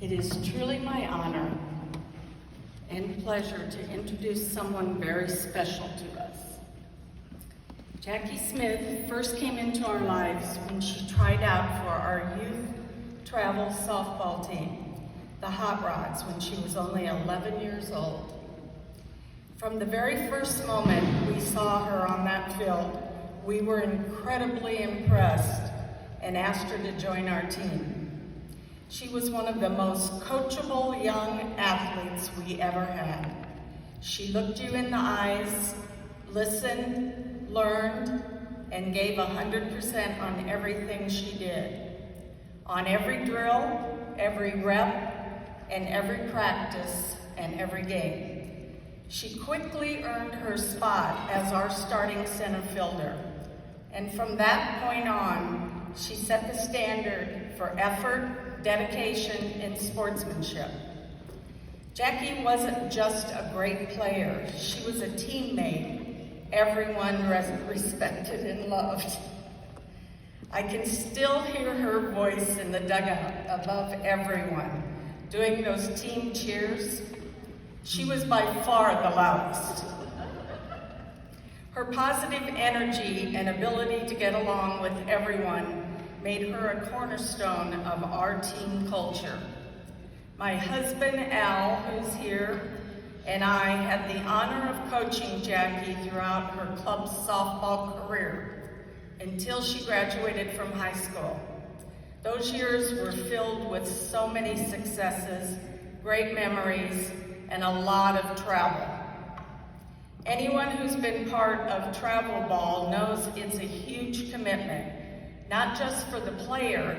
It is truly my honor and pleasure to introduce someone very special to us. Jackie Smith first came into our lives when she tried out for our youth travel softball team, the Hot Rods, when she was only 11 years old. From the very first moment we saw her on that field, we were incredibly impressed and asked her to join our team. She was one of the most coachable young athletes we ever had. She looked you in the eyes, listened, learned, and gave 100% on everything she did. On every drill, every rep, and every practice, and every game. She quickly earned her spot as our starting center fielder. And from that point on, she set the standard for effort, dedication, and sportsmanship. Jackie wasn't just a great player, she was a teammate everyone respected and loved. I can still hear her voice in the dugout above everyone, doing those team cheers. She was by far the loudest. Her positive energy and ability to get along with everyone made her a cornerstone of our team culture. My husband, Al, who's here, and I had the honor of coaching Jackie throughout her club's softball career until she graduated from high school. Those years were filled with so many successes, great memories, and a lot of travel. Anyone who's been part of travel ball knows it's a huge commitment, not just for the player,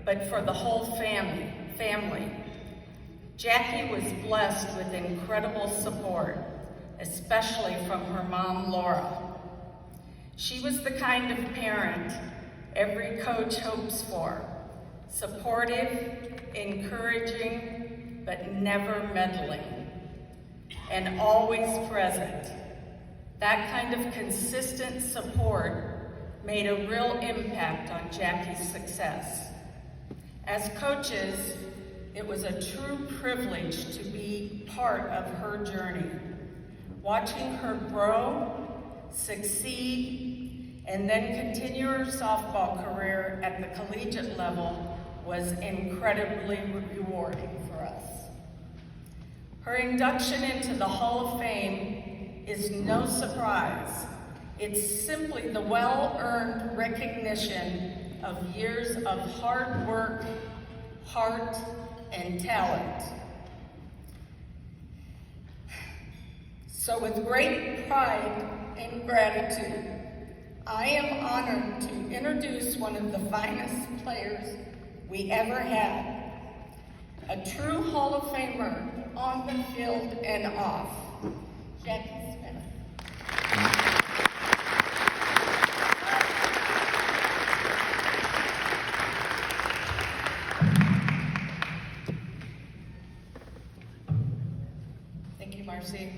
but for the whole family. Jackie was blessed with incredible support, especially from her mom, Laura. She was the kind of parent every coach hopes for, supportive, encouraging, but never meddling, and always present. That kind of consistent support made a real impact on Jackie's success. As coaches, it was a true privilege to be part of her journey. Watching her grow, succeed, and then continue her softball career at the collegiate level was incredibly rewarding for us. Her induction into the Hall of Fame is no surprise. It's simply the well-earned recognition of years of hard work, heart, and talent. So with great pride and gratitude, I am honored to introduce one of the finest players we ever had, a true Hall of Famer on the field and off, Jackie Smith. Thank you, Marcy.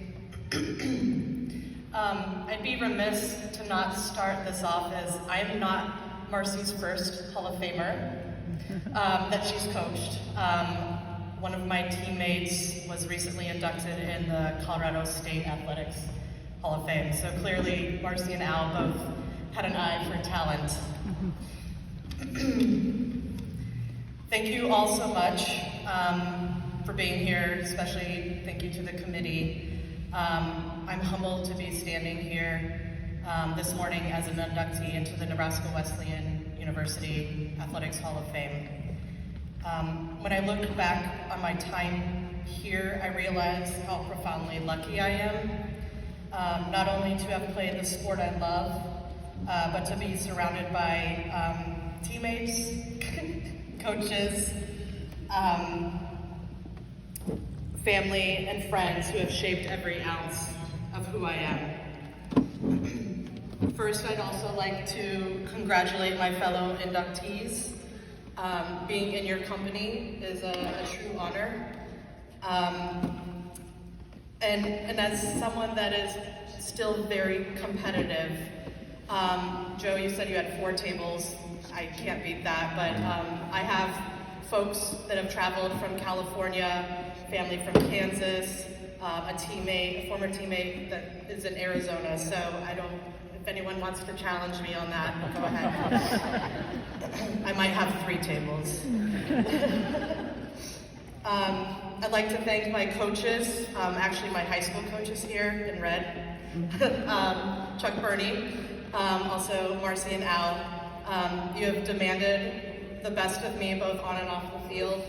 I'd be remiss to not start this off as I am not Marcy's first Hall of Famer that she's coached. One of my teammates was recently inducted in the Colorado State Athletics Hall of Fame. So clearly, Marcy and Al both had an eye for talent. Thank you all so much for being here, especially thank you to the committee. I'm humbled to be standing here this morning as an inductee into the Nebraska Wesleyan University Athletics Hall of Fame. When I look back on my time here, I realize how profoundly lucky I am, not only to have played the sport I love, but to be surrounded by teammates, coaches, family, and friends who have shaped every ounce of who I am. First, I'd also like to congratulate my fellow inductees. Being in your company is a true honor. And as someone that is still very competitive, Joe, you said you had 4 tables. I can't beat that, but I have folks that have traveled from California, family from Kansas, a former teammate that is in Arizona, so if anyone wants to challenge me on that, go ahead. I might have 3 tables. I'd like to thank my coaches, actually my high school coaches here in red, Chuck Burney, also Marcy and Al. You have demanded the best of me both on and off the field.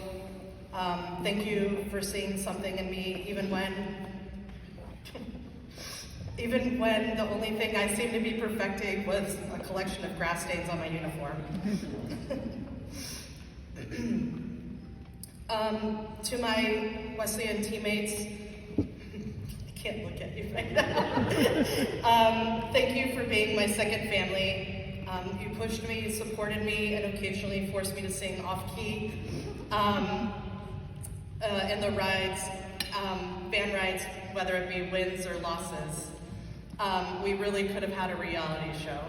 Thank you for seeing something in me even when the only thing I seemed to be perfecting was a collection of grass stains on my uniform. To my Wesleyan teammates, I can't look at you right now. Thank you for being my second family. You pushed me, supported me, and occasionally forced me to sing off-key in the rides, band rides, whether it be wins or losses. We really could have had a reality show.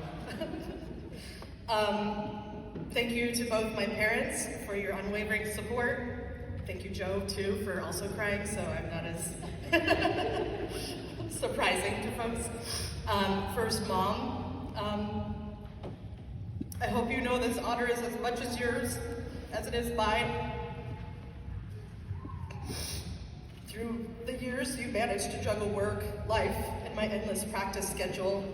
Thank you to both my parents for your unwavering support. Thank you, Joe, too, for also crying, so I'm not as surprising to folks. First, Mom, I hope you know this honor is as much as yours as it is mine. Through the years, you managed to juggle work, life, and my endless practice schedule.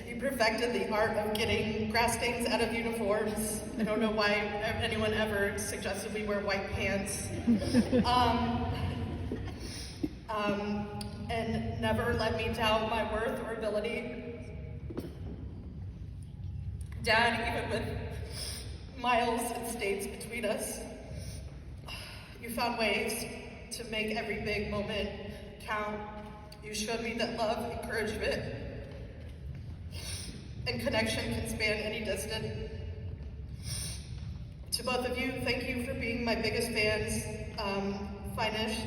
You perfected the art of getting grass stains out of uniforms. I don't know why anyone ever suggested we wear white pants. And never let me doubt my worth or ability. Dad, even with miles and states between us, you found ways to make every big moment count. You showed me that love, encouragement, and connection can span any distance. To both of you, thank you for being my biggest fans, finest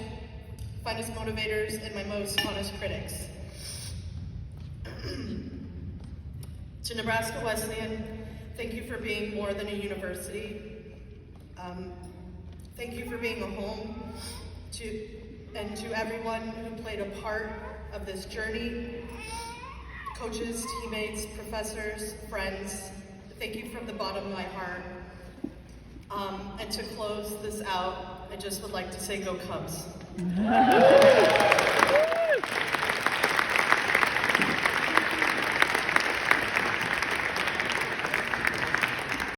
motivators, and my most honest critics. To Nebraska Wesleyan, thank you for being more than a university. Thank you for being a home, and to everyone who played a part of this journey, coaches, teammates, professors, friends, thank you from the bottom of my heart. And to close this out, I just would like to say, go Cubs.